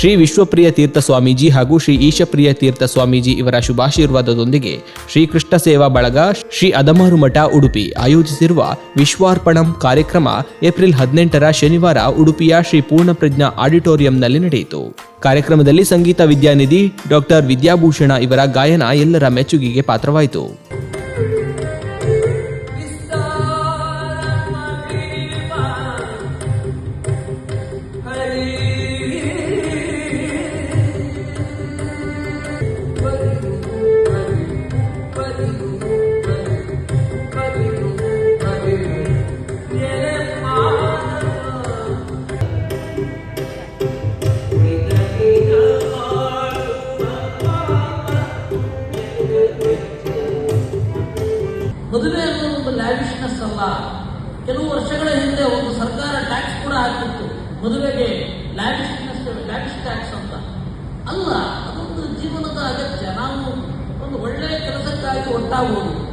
ಶ್ರೀ ವಿಶ್ವಪ್ರಿಯ ತೀರ್ಥ ಸ್ವಾಮೀಜಿ ಹಾಗೂ ಶ್ರೀ ಈಶಪ್ರಿಯ ತೀರ್ಥ ಸ್ವಾಮೀಜಿ ಇವರ ಶುಭಾಶೀರ್ವಾದದೊಂದಿಗೆ ಶ್ರೀಕೃಷ್ಣ ಸೇವಾ ಬಳಗ ಶ್ರೀ ಅದಮಾರು ಮಠ ಉಡುಪಿ ಆಯೋಜಿಸಿರುವ ವಿಶ್ವಾರ್ಪಣಂ ಕಾರ್ಯಕ್ರಮ ಏಪ್ರಿಲ್ 18ರ ಶನಿವಾರ ಉಡುಪಿಯ ಶ್ರೀ ಪೂರ್ಣಪ್ರಜ್ಞಾ ಆಡಿಟೋರಿಯಂನಲ್ಲಿ ನಡೆಯಿತು. ಕಾರ್ಯಕ್ರಮದಲ್ಲಿ ಸಂಗೀತ ವಿದ್ಯಾನಿಧಿ ಡಾಕ್ಟರ್ ವಿದ್ಯಾಭೂಷಣ ಇವರ ಗಾಯನ ಎಲ್ಲರ ಮೆಚ್ಚುಗೆಗೆ ಪಾತ್ರವಾಯಿತು. ಮದುವೆ ಅನ್ನೋ ಒಂದು ಲ್ಯಾವಿಶ್ನೆಸ್ ಅಲ್ಲ. ಕೆಲವು ವರ್ಷಗಳ ಹಿಂದೆ ಒಂದು ಸರ್ಕಾರ ಟ್ಯಾಕ್ಸ್ ಕೂಡ ಹಾಕಿತ್ತು ಮದುವೆಗೆ, ಲ್ಯಾವಿಶ್ ಟ್ಯಾಕ್ಸ್ ಅಂತ. ಅಲ್ಲ, ಅದೊಂದು ಜೀವನದ ಅಗತ್ಯ. ನಾವು ಒಂದು ಒಳ್ಳೆಯ ಕೆಲಸಕ್ಕಾಗಿ ಒಟ್ಟಾಗುವುದು.